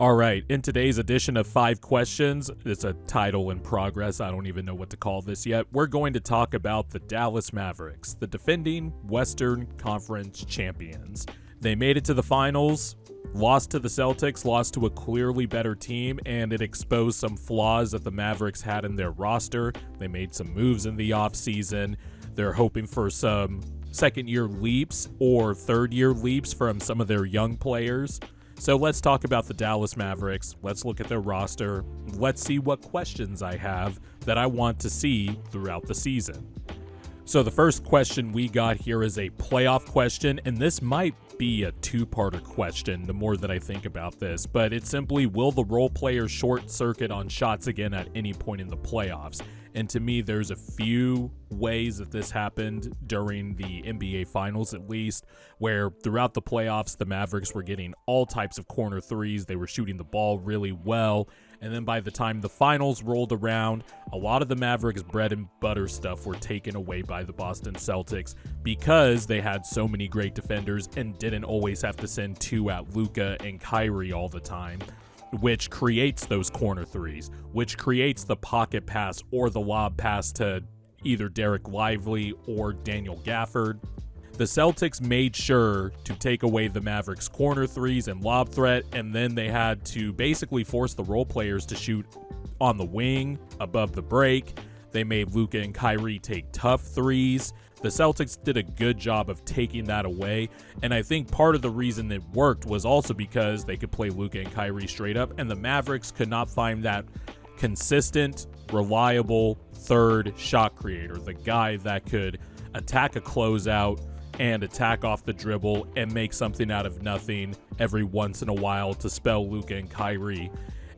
All right, in today's edition of 5 Questions, it's a title in progress, I don't even know what to call this yet, we're going to talk about the Dallas Mavericks, the defending Western Conference champions. They made it to the finals, lost to the Celtics, lost to a clearly better team, and it exposed some flaws that the Mavericks had in their roster. They made some moves in the offseason. They're hoping for some second-year leaps or third-year leaps from some of their young players. So let's talk about the Dallas Mavericks. Let's look at their roster. Let's see what questions I have that I want to see throughout the season. So the first question we got here is a playoff question, and this might be a two-parter question the more that I think about this, but it's simply, will the role players short circuit on shots again at any point in the playoffs? And to me, there's a few ways that this happened during the NBA Finals, at least, where throughout the playoffs, the Mavericks were getting all types of corner threes. They were shooting the ball really well. And then by the time the finals rolled around, a lot of the Mavericks' bread and butter stuff were taken away by the Boston Celtics because they had so many great defenders and didn't always have to send two at Luka and Kyrie all the time, which creates those corner threes, which creates the pocket pass or the lob pass to either Derek Lively or Daniel Gafford. The Celtics made sure to take away the Mavericks' corner threes and lob threat, and then they had to basically force the role players to shoot on the wing, above the break. They made Luka and Kyrie take tough threes. The Celtics did a good job of taking that away, and I think part of the reason it worked was also because they could play Luka and Kyrie straight up, and the Mavericks could not find that consistent, reliable third shot creator, the guy that could attack a closeout and attack off the dribble and make something out of nothing every once in a while to spell Luka and Kyrie.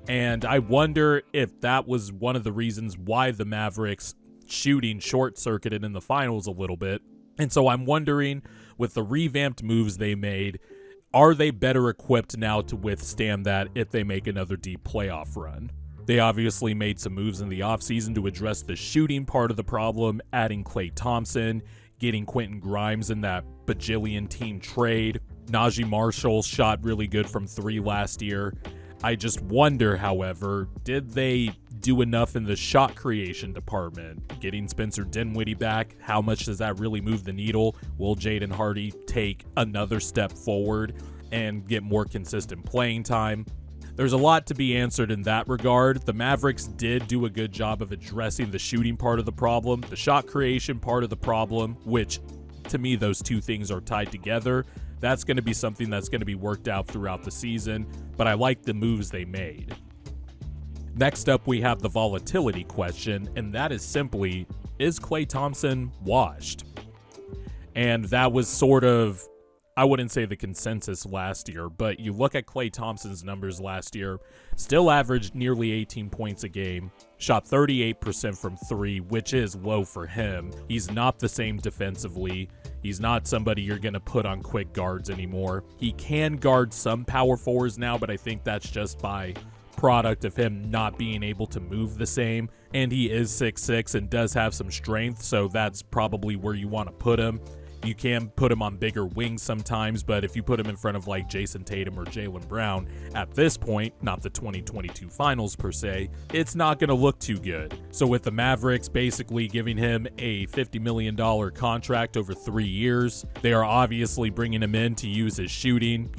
And I wonder if that was one of the reasons why the Mavericks shooting short-circuited in the finals a little bit. And so I'm wondering, with the revamped moves they made, are they better equipped now to withstand that if they make another deep playoff run? They obviously made some moves in the offseason to address the shooting part of the problem, adding Klay Thompson, getting Quentin Grimes in that bajillion team trade. Najee Marshall shot really good from three last year. I just wonder, however, did they do enough in the shot creation department? Getting Spencer Dinwiddie back, how much does that really move the needle? Will Jaden Hardy take another step forward and get more consistent playing time? There's a lot to be answered in that regard. The Mavericks did do a good job of addressing the shooting part of the problem, the shot creation part of the problem, which to me those two things are tied together. That's going to be something that's going to be worked out throughout the season, but I like the moves they made. Next up, we have the volatility question, and that is simply, is Klay Thompson washed? And that was sort of, I wouldn't say the consensus last year, but you look at Klay Thompson's numbers last year, still averaged nearly 18 points a game, shot 38% from three, which is low for him. He's not the same defensively. He's not somebody you're going to put on quick guards anymore. He can guard some power forwards now, but I think that's just by product of him not being able to move the same. And he is 6'6" and does have some strength, so that's probably where you want to put him. You can put him on bigger wings sometimes, but if you put him in front of like Jason Tatum or Jaylen Brown at this point, not the 2022 finals per se, it's not going to look too good. So with the Mavericks basically giving him a $50 million contract over 3 years, they are obviously bringing him in to use his shooting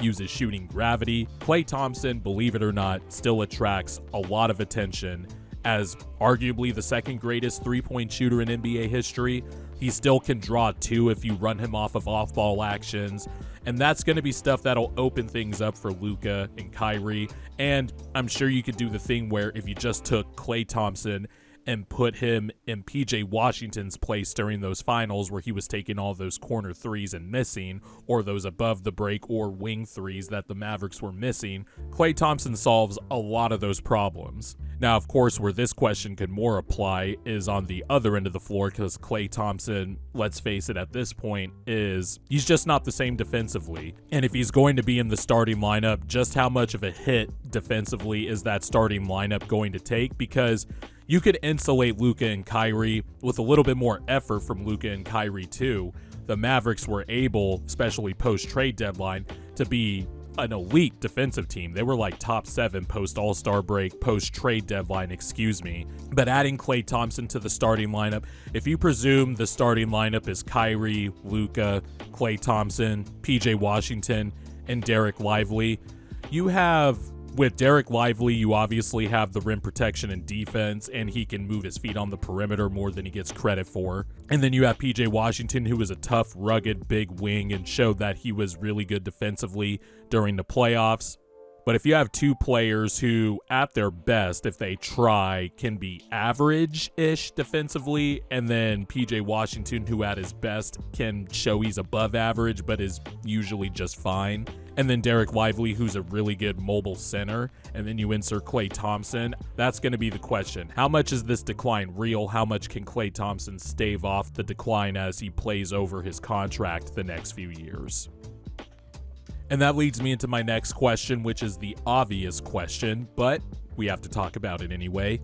gravity. Klay Thompson, believe it or not, still attracts a lot of attention as arguably the second greatest three-point shooter in NBA history. He still can draw two if you run him off of off-ball actions, and that's going to be stuff that'll open things up for Luka and Kyrie. And I'm sure you could do the thing where if you just took Klay Thompson and put him in PJ Washington's place during those finals where he was taking all those corner threes and missing, or those above the break or wing threes that the Mavericks were missing, Klay Thompson solves a lot of those problems. Now, of course, where this question could more apply is on the other end of the floor, because Klay Thompson, let's face it, at this point, he's just not the same defensively. And if he's going to be in the starting lineup, just how much of a hit defensively is that starting lineup going to take? Because you could insulate Luka and Kyrie with a little bit more effort from Luka and Kyrie too. The Mavericks were able, especially post-trade deadline, to be an elite defensive team. They were like top 7 post All-Star break, post trade deadline, But adding Klay Thompson to the starting lineup, if you presume the starting lineup is Kyrie, Luka, Klay Thompson, PJ Washington, and Derek Lively, you have, with Derek Lively, you obviously have the rim protection and defense, and he can move his feet on the perimeter more than he gets credit for. And then you have PJ Washington, who is a tough, rugged, big wing and showed that he was really good defensively during the playoffs. But if you have two players who, at their best, if they try, can be average-ish defensively, and then PJ Washington, who at his best can show he's above average but is usually just fine, and then Derek Lively, who's a really good mobile center, and then you insert Klay Thompson, that's going to be the question. How much is this decline real? How much can Klay Thompson stave off the decline as he plays over his contract the next few years? And that leads me into my next question, which is the obvious question, but we have to talk about it anyway.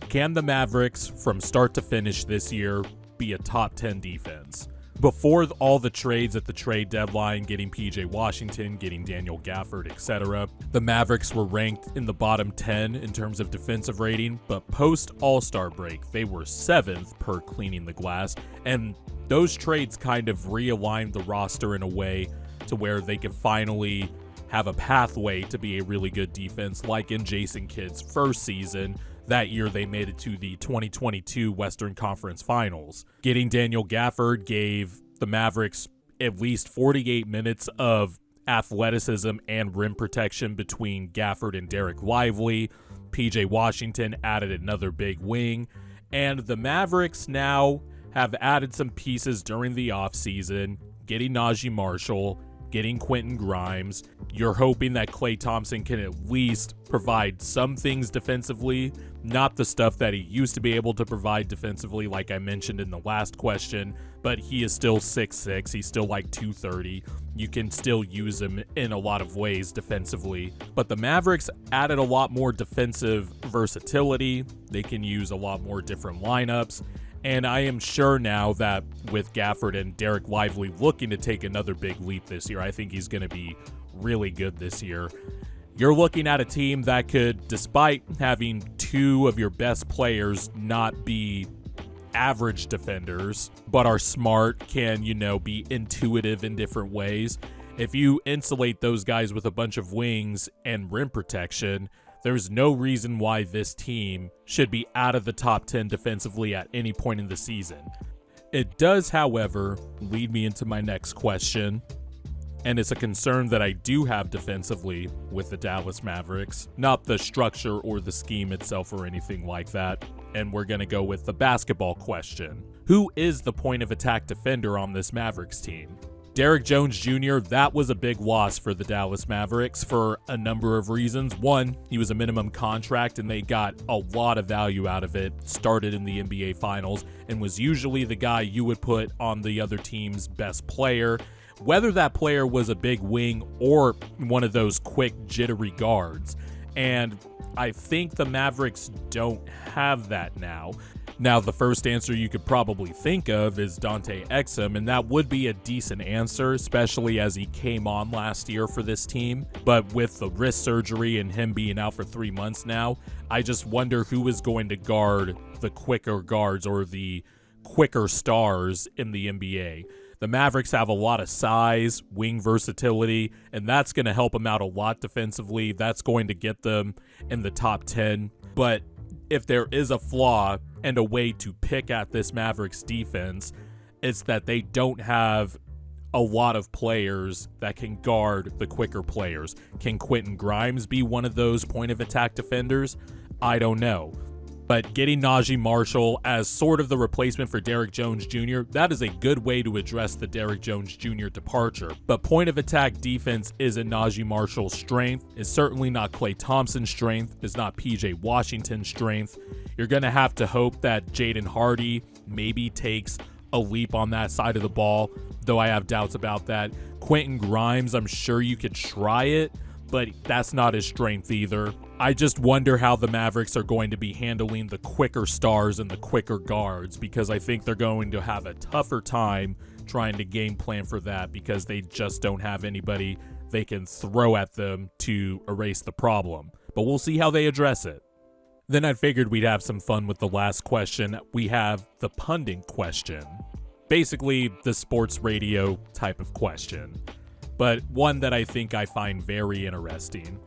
Can the Mavericks, from start to finish this year, be a top 10 defense? Before all the trades at the trade deadline, getting PJ Washington, getting Daniel Gafford, etc., the Mavericks were ranked in the bottom 10 in terms of defensive rating, but post All-Star break, they were 7th per Cleaning the Glass, and those trades kind of realigned the roster in a way to where they can finally have a pathway to be a really good defense, like in Jason Kidd's first season. That year, they made it to the 2022 Western Conference Finals. Getting Daniel Gafford gave the Mavericks at least 48 minutes of athleticism and rim protection between Gafford and Derek Lively. PJ Washington added another big wing. And the Mavericks now have added some pieces during the offseason, getting Najee Marshall, getting Quentin Grimes. You're hoping that Klay Thompson can at least provide some things defensively, not the stuff that he used to be able to provide defensively, like I mentioned in the last question, but he is still 6'6", he's still like 230. You can still use him in a lot of ways defensively, but the Mavericks added a lot more defensive versatility. They can use a lot more different lineups. And I am sure now that with Gafford and Derek Lively looking to take another big leap this year, I think he's going to be really good this year. You're looking at a team that could, despite having two of your best players not be average defenders, but are smart, can, be intuitive in different ways. If you insulate those guys with a bunch of wings and rim protection, there's no reason why this team should be out of the top 10 defensively at any point in the season. It does, however, lead me into my next question, and it's a concern that I do have defensively with the Dallas Mavericks, not the structure or the scheme itself or anything like that, and we're going to go with the basketball question. Who is the point of attack defender on this Mavericks team? Derrick Jones Jr., that was a big loss for the Dallas Mavericks for a number of reasons. One, he was a minimum contract and they got a lot of value out of it, started in the NBA Finals, and was usually the guy you would put on the other team's best player, whether that player was a big wing or one of those quick, jittery guards. And I think the Mavericks don't have that now. Now, the first answer you could probably think of is Dante Exum, and that would be a decent answer, especially as he came on last year for this team. But with the wrist surgery and him being out for 3 months now, I just wonder who is going to guard the quicker guards or the quicker stars in the NBA. The Mavericks have a lot of size, wing versatility, and that's going to help them out a lot defensively. That's going to get them in the top 10. But if there is a flaw and a way to pick at this Mavericks defense, it's that they don't have a lot of players that can guard the quicker players. Can Quentin Grimes be one of those point of attack defenders? I don't know. But getting Najee Marshall as sort of the replacement for Derrick Jones Jr., that is a good way to address the Derrick Jones Jr. departure. But point of attack defense isn't Najee Marshall's strength. It's certainly not Klay Thompson's strength. It's not PJ Washington's strength. You're going to have to hope that Jaden Hardy maybe takes a leap on that side of the ball, though I have doubts about that. Quentin Grimes, I'm sure you could try it, but that's not his strength either. I just wonder how the Mavericks are going to be handling the quicker stars and the quicker guards, because I think they're going to have a tougher time trying to game plan for that because they just don't have anybody they can throw at them to erase the problem. But we'll see how they address it. Then I figured we'd have some fun with the last question. We have the Punding Question. Basically, the sports radio type of question, but one that I think I find very interesting.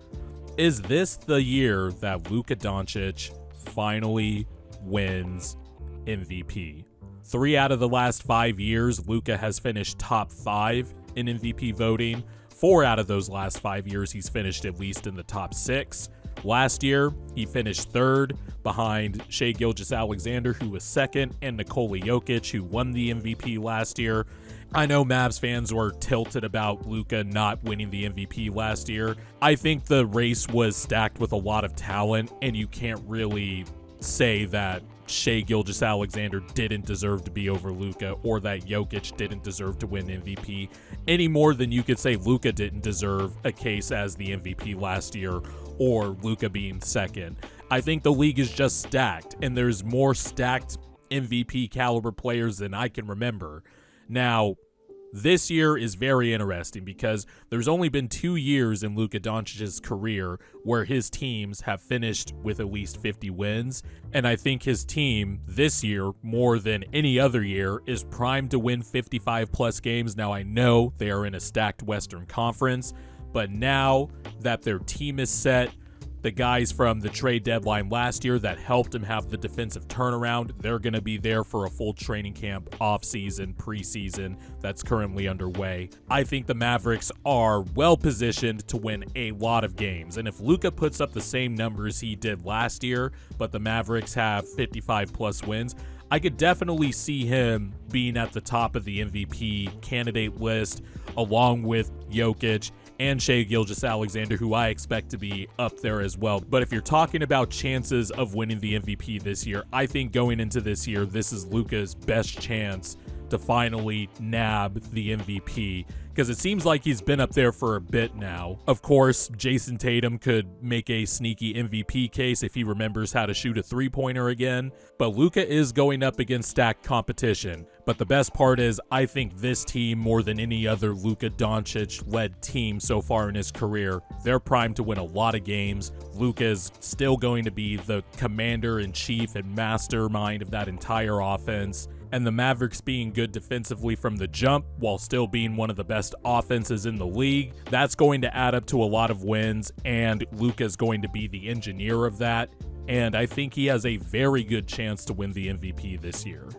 Is this the year that Luka Doncic finally wins MVP? 3 out of the last 5 years, Luka has finished top 5 in MVP voting. 4 out of those last 5 years, he's finished at least in the top 6. Last year, he finished 3rd behind Shai Gilgeous-Alexander, who was 2nd, and Nikola Jokic, who won the MVP last year. I know Mavs fans were tilted about Luka not winning the MVP last year. I think the race was stacked with a lot of talent, and you can't really say that Shai Gilgeous-Alexander didn't deserve to be over Luka, or that Jokic didn't deserve to win MVP, any more than you could say Luka didn't deserve a case as the MVP last year, or Luka being 2nd. I think the league is just stacked, and there's more stacked MVP caliber players than I can remember. Now, this year is very interesting because there's only been 2 years in Luka Doncic's career where his teams have finished with at least 50 wins, and I think his team this year, more than any other year, is primed to win 55-plus games. Now, I know they are in a stacked Western Conference, but now that their team is set, the guys from the trade deadline last year that helped him have the defensive turnaround, they're going to be there for a full training camp, offseason, preseason that's currently underway. I think the Mavericks are well positioned to win a lot of games. And if Luka puts up the same numbers he did last year, but the Mavericks have 55-plus wins, I could definitely see him being at the top of the MVP candidate list, along with Jokic and Shai Gilgeous-Alexander, who I expect to be up there as well. But if you're talking about chances of winning the MVP this year, I think going into this year, this is Luka's best chance to finally nab the MVP, because it seems like he's been up there for a bit now. Of course, Jason Tatum could make a sneaky MVP case if he remembers how to shoot a three-pointer again, but Luka is going up against stacked competition. But the best part is, I think this team, more than any other Luka Doncic-led team so far in his career, they're primed to win a lot of games. Luka is still going to be the commander-in-chief and mastermind of that entire offense. And the Mavericks being good defensively from the jump while still being one of the best offenses in the league, that's going to add up to a lot of wins, and Luka's going to be the engineer of that. And I think he has a very good chance to win the MVP this year.